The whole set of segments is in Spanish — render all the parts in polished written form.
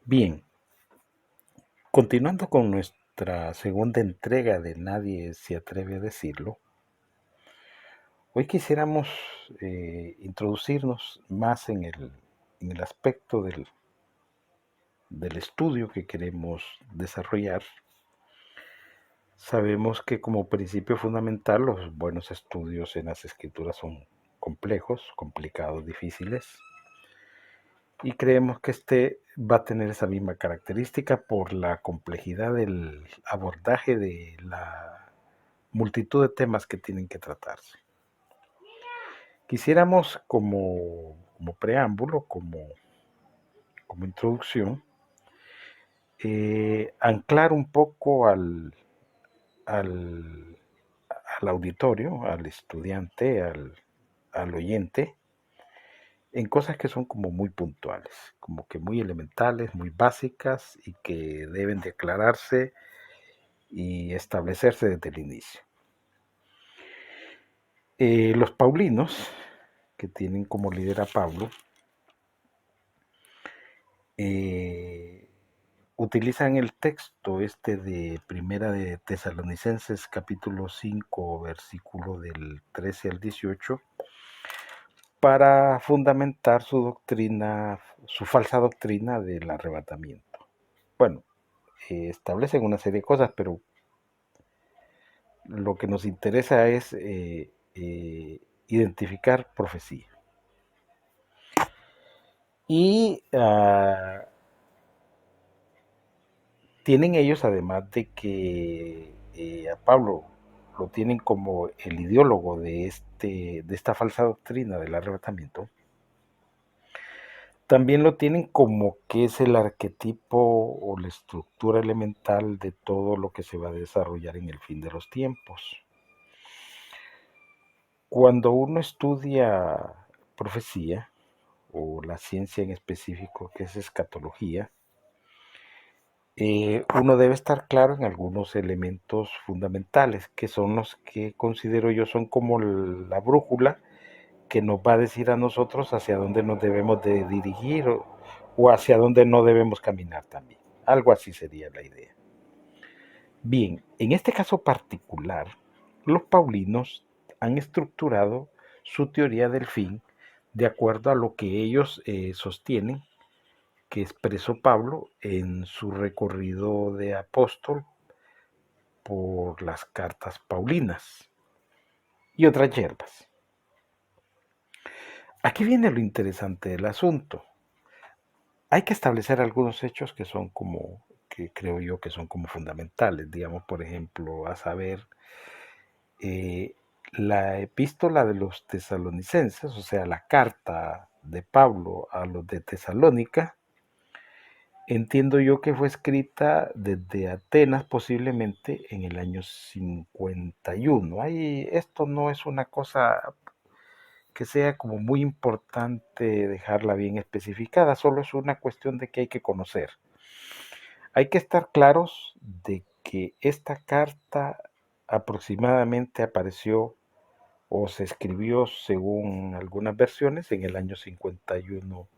Bien, continuando con nuestra segunda entrega de Nadie se atreve a decirlo, hoy quisiéramos introducirnos más en el aspecto del estudio que queremos desarrollar. Sabemos que como principio fundamental los buenos estudios en las escrituras son complejos, complicados, difíciles, y creemos que este va a tener esa misma característica por la complejidad del abordaje de la multitud de temas que tienen que tratarse. Quisiéramos como preámbulo, como introducción, anclar un poco al, al auditorio, al estudiante, al oyente, en cosas que son como muy puntuales, como que muy elementales, muy básicas y que deben de aclararse y establecerse desde el inicio. Los paulinos, que tienen como líder a Pablo, utilizan el texto este de Primera de Tesalonicenses capítulo 5 versículo del 13 al 18 para fundamentar su doctrina, su falsa doctrina del arrebatamiento. Bueno, establecen una serie de cosas, pero lo que nos interesa es identificar profecía. Y tienen ellos, además de que a Pablo lo tienen como el ideólogo de esta falsa doctrina del arrebatamiento, también lo tienen como que es el arquetipo o la estructura elemental de todo lo que se va a desarrollar en el fin de los tiempos. Cuando uno estudia profecía, o la ciencia en específico que es escatología, uno debe estar claro en algunos elementos fundamentales, que son los que considero yo son como la brújula que nos va a decir a nosotros hacia dónde nos debemos de dirigir o hacia dónde no debemos caminar también. Algo así sería la idea. Bien, en este caso particular, los paulinos han estructurado su teoría del fin de acuerdo a lo que ellos sostienen que expresó Pablo en su recorrido de apóstol por las cartas paulinas y otras hierbas. Aquí viene lo interesante del asunto. Hay que establecer algunos hechos que son que creo yo que son como fundamentales, digamos, por ejemplo, a saber, eh, la epístola de los tesalonicenses, o sea, la carta de Pablo a los de Tesalónica, entiendo yo que fue escrita desde Atenas posiblemente en el año 51. Ahí, esto no es una cosa que sea como muy importante dejarla bien especificada, solo es una cuestión de que hay que conocer. Hay que estar claros de que esta carta aproximadamente apareció o se escribió, según algunas versiones, en el año 51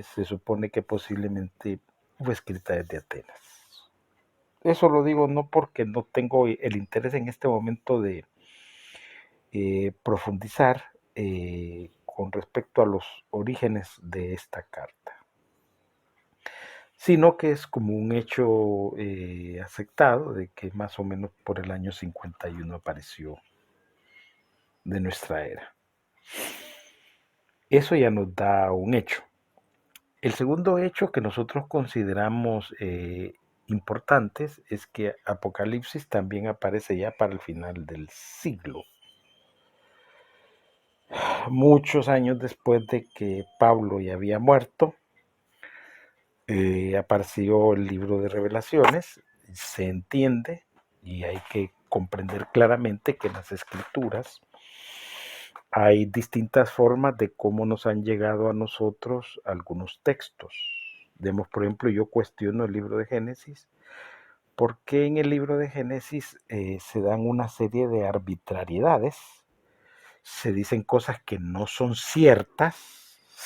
se supone que posiblemente fue escrita desde Atenas. Eso lo digo no porque no tengo el interés en este momento de profundizar con respecto a los orígenes de esta carta, sino que es como un hecho aceptado de que más o menos por el año 51 apareció de nuestra era. Eso ya nos da un hecho. El segundo hecho que nosotros consideramos importantes es que Apocalipsis también aparece ya para el final del siglo. Muchos años después de que Pablo ya había muerto, apareció el libro de Revelaciones. Se entiende y hay que comprender claramente que en las escrituras hay distintas formas de cómo nos han llegado a nosotros algunos textos. Demos, por ejemplo, yo cuestiono el libro de Génesis, porque en el libro de Génesis se dan una serie de arbitrariedades, se dicen cosas que no son ciertas,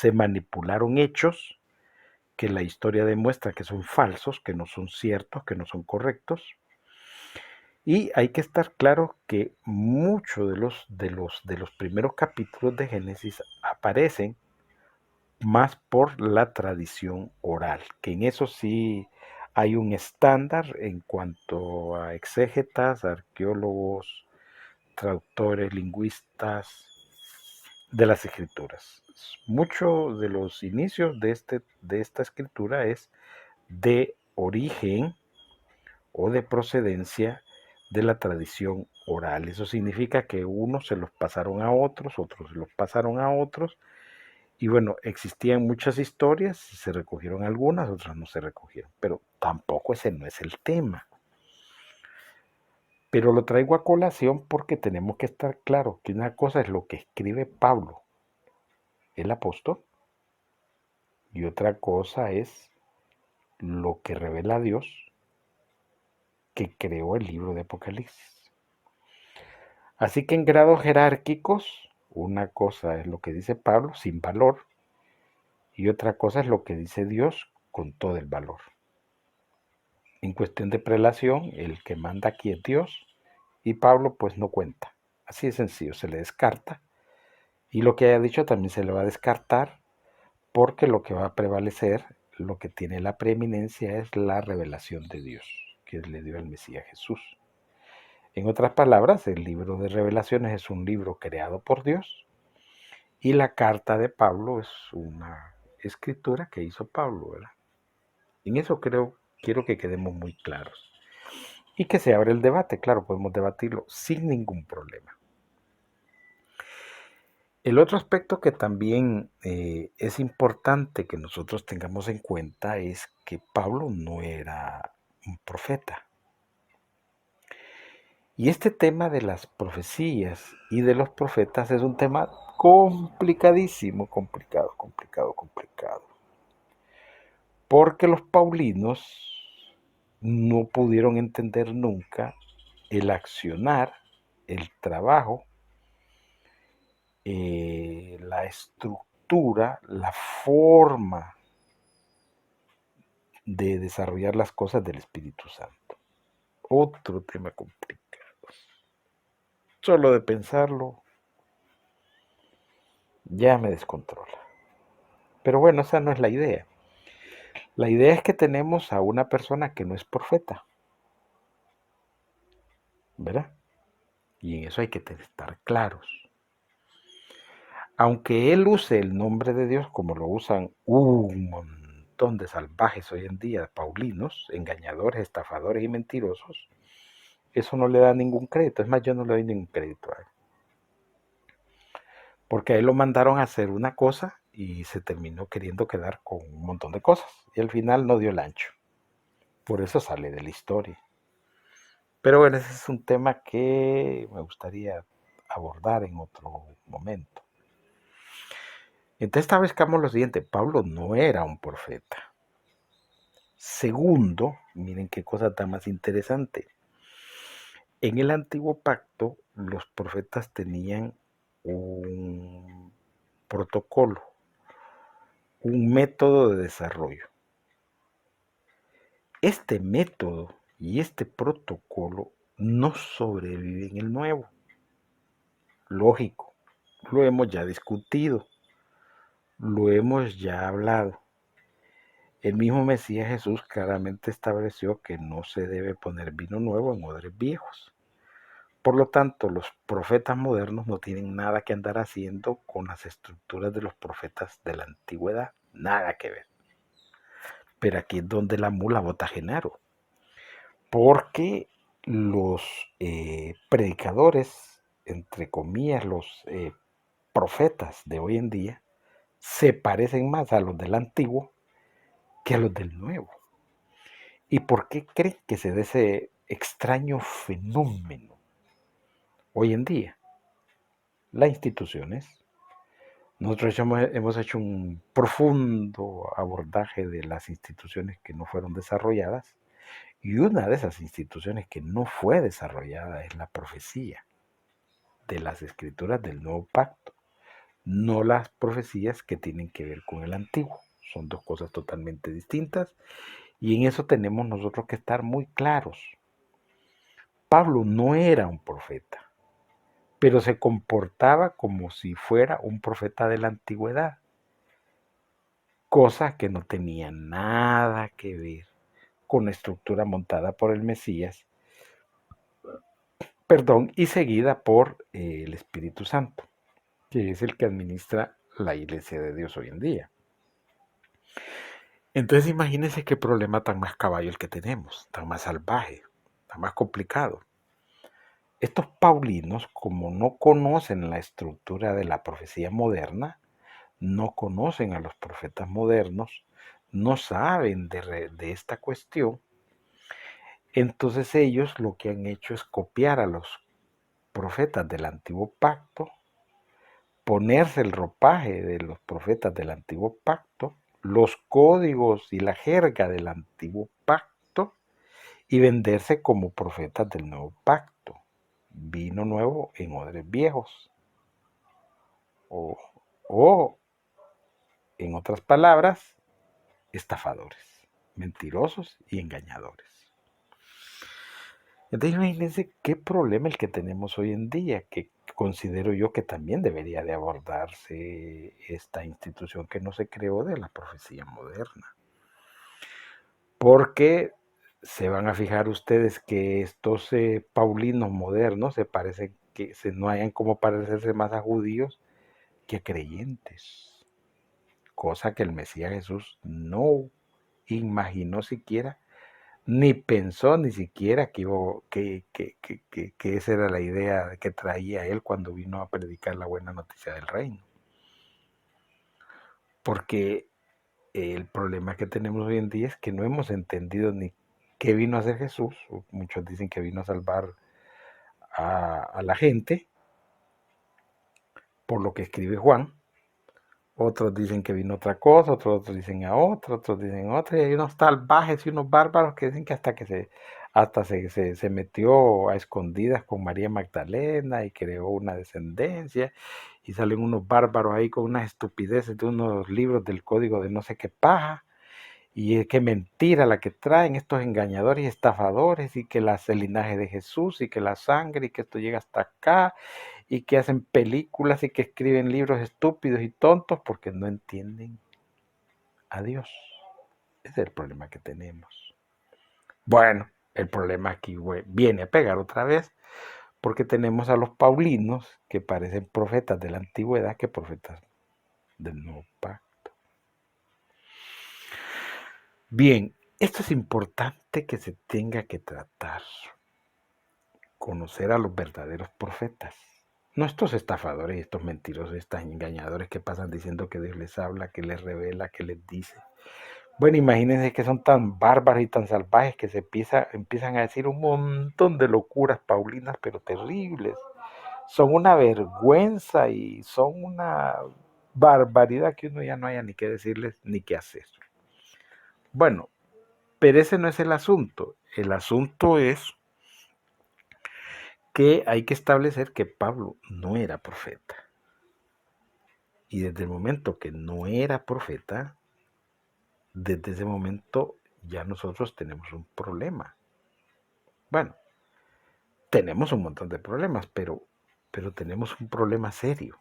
se manipularon hechos que la historia demuestra que son falsos, que no son ciertos, que no son correctos. Y hay que estar claro que muchos de los primeros capítulos de Génesis aparecen más por la tradición oral, que en eso sí hay un estándar en cuanto a exégetas, arqueólogos, traductores, lingüistas de las escrituras. Mucho de los inicios de esta escritura es de origen o de procedencia de la tradición oral. Eso significa que unos se los pasaron a otros se los pasaron a otros, y bueno, existían muchas historias, se recogieron algunas, otras no se recogieron, pero tampoco ese no es el tema. Pero lo traigo a colación porque tenemos que estar claros que una cosa es lo que escribe Pablo, el apóstol, y otra cosa es lo que revela Dios, que creó el libro de Apocalipsis. Así que en grados jerárquicos, una cosa es lo que dice Pablo sin valor, y otra cosa es lo que dice Dios con todo el valor. En cuestión de prelación, el que manda aquí es Dios, y Pablo pues no cuenta. Así de sencillo, se le descarta, y lo que haya dicho también se le va a descartar, porque lo que va a prevalecer, lo que tiene la preeminencia es la revelación de Dios, que le dio al Mesías Jesús. En otras palabras, el libro de Revelaciones es un libro creado por Dios, y la carta de Pablo es una escritura que hizo Pablo, ¿verdad? En eso quiero que quedemos muy claros. Y que se abra el debate, claro, podemos debatirlo sin ningún problema. El otro aspecto que también es importante que nosotros tengamos en cuenta es que Pablo no era un profeta. Y este tema de las profecías y de los profetas es un tema complicadísimo, complicado. Porque los paulinos no pudieron entender nunca el accionar, el trabajo, la estructura, la forma de desarrollar las cosas del Espíritu Santo. Otro tema complicado. Solo de pensarlo ya me descontrola. Pero bueno, esa no es la idea. La idea es que tenemos a una persona que no es profeta, ¿verdad? Y en eso hay que estar claros. Aunque él use el nombre de Dios como lo usan un montón de salvajes hoy en día, paulinos, engañadores, estafadores y mentirosos, eso no le da ningún crédito. Es más, yo no le doy ningún crédito a él. Porque a él lo mandaron a hacer una cosa y se terminó queriendo quedar con un montón de cosas. Y al final no dio el ancho. Por eso sale de la historia. Pero bueno, ese es un tema que me gustaría abordar en otro momento. Entonces establezcamos lo siguiente: Pablo no era un profeta. Segundo, miren qué cosa tan más interesante. En el antiguo pacto, los profetas tenían un protocolo, un método de desarrollo. Este método y este protocolo no sobrevive en el nuevo. Lógico, lo hemos ya discutido, lo hemos ya hablado. El mismo Mesías Jesús claramente estableció que no se debe poner vino nuevo en odres viejos. Por lo tanto, los profetas modernos no tienen nada que andar haciendo con las estructuras de los profetas de la antigüedad. Nada que ver. Pero aquí es donde la mula bota Genaro. Porque los predicadores, entre comillas, los profetas de hoy en día, se parecen más a los del antiguo que a los del nuevo. ¿Y por qué creen que se dé ese extraño fenómeno hoy en día? Las instituciones. Nosotros hemos hecho un profundo abordaje de las instituciones que no fueron desarrolladas, y una de esas instituciones que no fue desarrollada es la profecía de las escrituras del nuevo pacto. no las profecías que tienen que ver con el antiguo. Son dos cosas totalmente distintas y en eso tenemos nosotros que estar muy claros. Pablo no era un profeta, pero se comportaba como si fuera un profeta de la antigüedad, cosa que no tenía nada que ver con la estructura montada por el Mesías, perdón, y seguida por el Espíritu Santo, que es el que administra la iglesia de Dios hoy en día. Entonces imagínense qué problema tan más caballo el que tenemos, tan más salvaje, tan más complicado. Estos paulinos, como no conocen la estructura de la profecía moderna, no conocen a los profetas modernos, no saben de esta cuestión, entonces ellos lo que han hecho es copiar a los profetas del antiguo pacto, ponerse el ropaje de los profetas del antiguo pacto, los códigos y la jerga del antiguo pacto y venderse como profetas del nuevo pacto. Vino nuevo en odres viejos. O, o, en otras palabras, estafadores, mentirosos y engañadores. Entonces imagínense qué problema el que tenemos hoy en día, que considero yo que también debería de abordarse esta institución que no se creó de la profecía moderna. Porque se van a fijar ustedes que estos paulinos modernos se parecen que no hayan como parecerse más a judíos que a creyentes, cosa que el Mesías Jesús no imaginó siquiera, ni pensó ni siquiera que esa era la idea que traía él cuando vino a predicar la buena noticia del reino. Porque el problema que tenemos hoy en día es que no hemos entendido ni qué vino a hacer Jesús. Muchos dicen que vino a salvar a la gente, por lo que escribe Juan. Otros dicen que vino otra cosa, otros dicen a otros dicen otra, y hay unos salvajes y unos bárbaros que dicen que hasta se metió a escondidas con María Magdalena y creó una descendencia, y salen unos bárbaros ahí con unas estupideces de unos libros del código de no sé qué paja, y es que mentira la que traen estos engañadores y estafadores, y que el linaje de Jesús, y que la sangre, y que esto llega hasta acá, y que hacen películas y que escriben libros estúpidos y tontos porque no entienden a Dios. Ese es el problema que tenemos. Bueno, el problema aquí viene a pegar otra vez porque tenemos a los paulinos que parecen profetas de la antigüedad que profetas del nuevo pacto. Bien, esto es importante que se tenga que tratar. Conocer a los verdaderos profetas. No estos estafadores y estos mentirosos, estos engañadores que pasan diciendo que Dios les habla, que les revela, que les dice. Bueno, imagínense que son tan bárbaros y tan salvajes que empiezan a decir un montón de locuras paulinas, pero terribles. Son una vergüenza y son una barbaridad que uno ya no haya ni qué decirles ni qué hacer. Bueno, pero ese no es el asunto. El asunto es que hay que establecer que Pablo no era profeta. Y desde el momento que no era profeta, desde ese momento ya nosotros tenemos un problema. Bueno, tenemos un montón de problemas, pero tenemos un problema serio.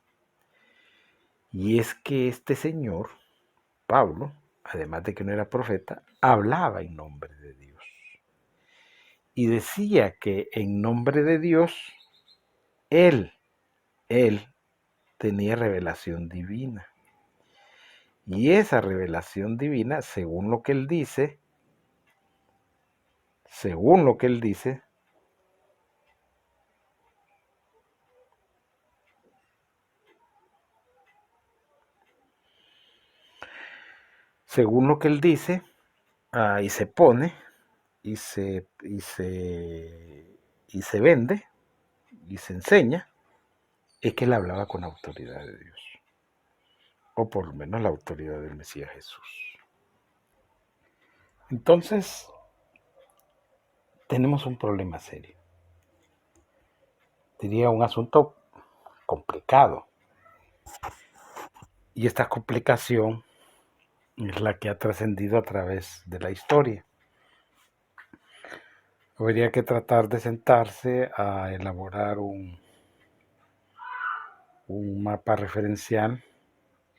Y es que este señor, Pablo, además de que no era profeta, hablaba en nombre de Dios. Y decía que en nombre de Dios, él tenía revelación divina. Y esa revelación divina, según lo que él dice, según lo que él dice, y se pone, y se vende, y se enseña, es que él hablaba con autoridad de Dios, o por lo menos la autoridad del Mesías Jesús. Entonces, tenemos un problema serio. Diría un asunto complicado. Y esta complicación es la que ha trascendido a través de la historia. Habría que tratar de sentarse a elaborar un mapa referencial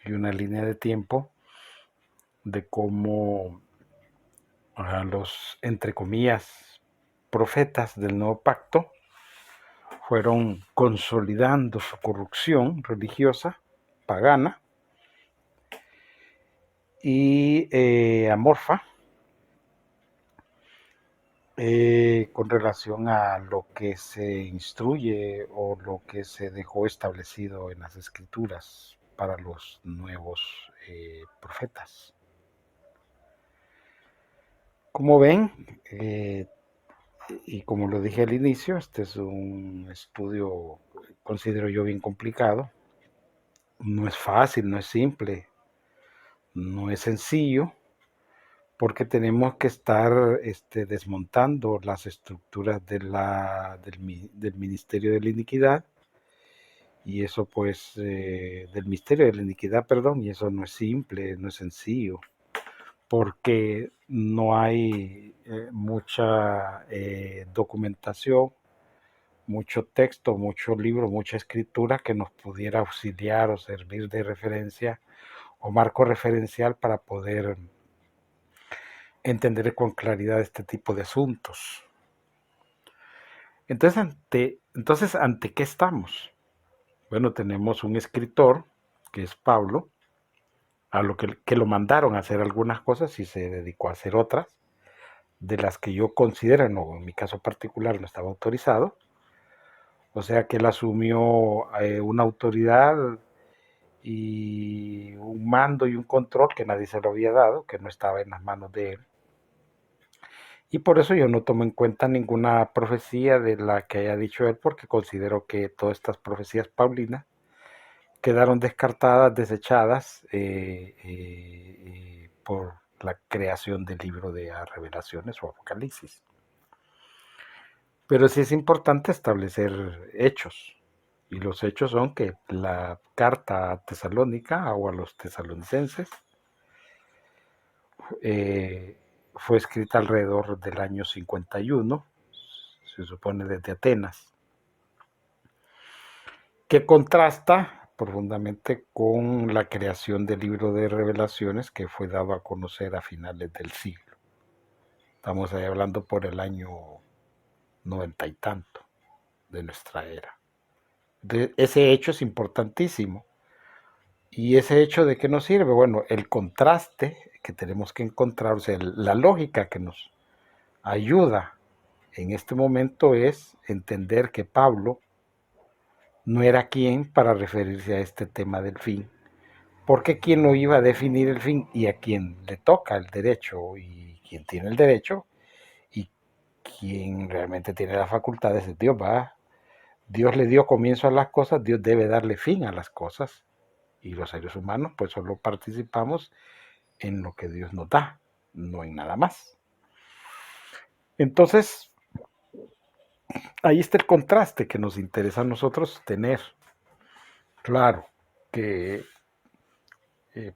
y una línea de tiempo de cómo los, entre comillas, profetas del nuevo pacto fueron consolidando su corrupción religiosa, pagana y amorfa con relación a lo que se instruye o lo que se dejó establecido en las escrituras para los nuevos profetas. Como ven, y como lo dije al inicio, este es un estudio, considero yo, bien complicado. No es fácil, no es simple, no es sencillo, porque tenemos que estar desmontando las estructuras del Ministerio de la Iniquidad, y eso pues, del misterio de la iniquidad, perdón, y eso no es simple, no es sencillo, porque no hay mucha documentación, mucho texto, mucho libro, mucha escritura que nos pudiera auxiliar o servir de referencia o marco referencial para poder entender con claridad este tipo de asuntos. Entonces, ¿ante qué estamos? Bueno, tenemos un escritor, que es Pablo, a lo que lo mandaron a hacer algunas cosas y se dedicó a hacer otras, de las que yo considero, no, en mi caso particular, no estaba autorizado. O sea que él asumió una autoridad y un mando y un control que nadie se lo había dado, que no estaba en las manos de él. Y por eso yo no tomo en cuenta ninguna profecía de la que haya dicho él, porque considero que todas estas profecías paulinas quedaron descartadas, desechadas por la creación del libro de Revelaciones o Apocalipsis. Pero sí es importante establecer hechos. Y los hechos son que la carta a Tesalónica o a los tesalonicenses fue escrita alrededor del año 51, se supone desde Atenas, que contrasta profundamente con la creación del libro de Revelaciones que fue dado a conocer a finales del siglo. Estamos ahí hablando por el año 90 y tanto de nuestra era. Ese hecho es importantísimo. ¿Y ese hecho de qué nos sirve? Bueno, el contraste que tenemos que encontrar, o sea, la lógica que nos ayuda en este momento es entender que Pablo no era quien para referirse a este tema del fin, porque quien lo iba a definir el fin y a quien le toca el derecho y quien tiene el derecho y quien realmente tiene las facultades es Dios. Dios le dio comienzo a las cosas, Dios debe darle fin a las cosas, y los seres humanos pues solo participamos en lo que Dios nos da, no en nada más. Entonces, ahí está el contraste que nos interesa a nosotros tener. Claro que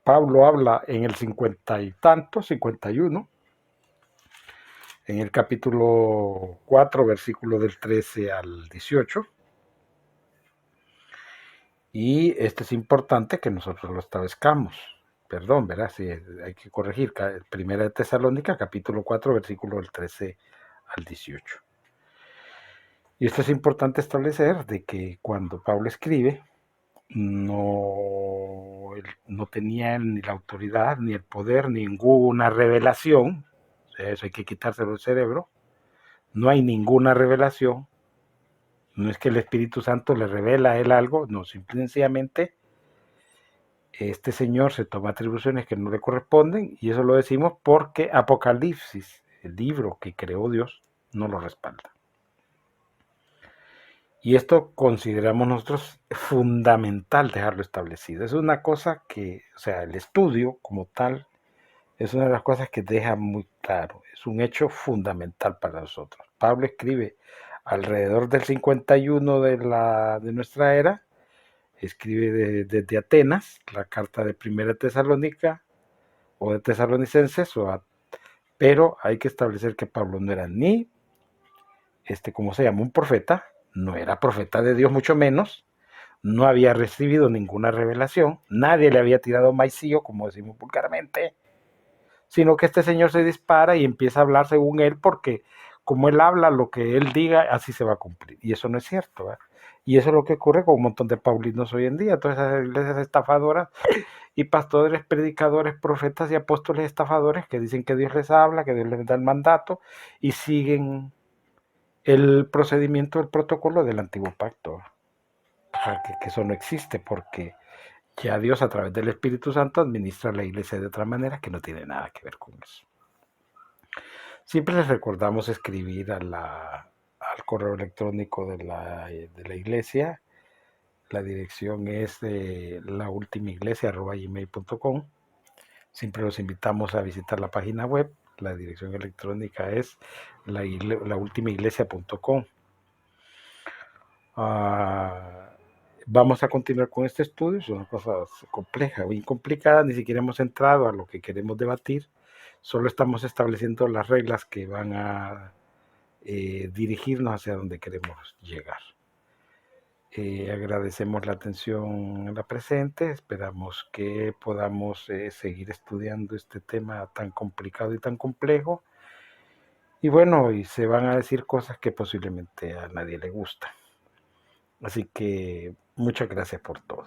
Pablo habla en el 50 y tanto, 51, en el capítulo 4, versículo del 13 al 18. Y esto es importante que nosotros lo establezcamos. Perdón, ¿verdad? Sí, hay que corregir. Primera de Tesalónica, capítulo 4, versículo del 13 al 18. Y esto es importante establecer de que cuando Pablo escribe, no tenía ni la autoridad, ni el poder, ninguna revelación. Eso hay que quitárselo del cerebro. No hay ninguna revelación. No es que el Espíritu Santo le revela a él algo, no, simplemente este señor se toma atribuciones que no le corresponden, y eso lo decimos porque Apocalipsis, el libro que creó Dios, no lo respalda. Y esto consideramos nosotros fundamental dejarlo establecido. Es una cosa que, o sea, el estudio como tal, es una de las cosas que deja muy claro. Es un hecho fundamental para nosotros. Pablo escribe alrededor del 51 de nuestra era, escribe desde Atenas, la carta de Primera Tesalónica o de Tesalonicenses, pero hay que establecer que Pablo no era ni, ¿cómo se llama? Un profeta, no era profeta de Dios, mucho menos, no había recibido ninguna revelación, nadie le había tirado maicillo, como decimos vulgarmente, sino que este señor se dispara y empieza a hablar según él, porque como él habla, lo que él diga, así se va a cumplir. Y eso no es cierto, ¿verdad? Y eso es lo que ocurre con un montón de paulinos hoy en día, todas esas iglesias estafadoras y pastores, predicadores, profetas y apóstoles estafadores que dicen que Dios les habla, que Dios les da el mandato y siguen el procedimiento, el protocolo del antiguo pacto. Que eso no existe porque ya Dios a través del Espíritu Santo administra la iglesia de otra manera que no tiene nada que ver con eso. Siempre les recordamos escribir al correo electrónico de la iglesia. La dirección es laultimaiglesia@gmail.com. Siempre los invitamos a visitar la página web. La dirección electrónica es laultimaiglesia.com. Vamos a continuar con este estudio. Es una cosa compleja, muy complicada. Ni siquiera hemos entrado a lo que queremos debatir. Solo estamos estableciendo las reglas que van a dirigirnos hacia donde queremos llegar. Agradecemos la atención en la presente. Esperamos que podamos seguir estudiando este tema tan complicado y tan complejo. Y bueno, y se van a decir cosas que posiblemente a nadie le gustan. Así que muchas gracias por todo.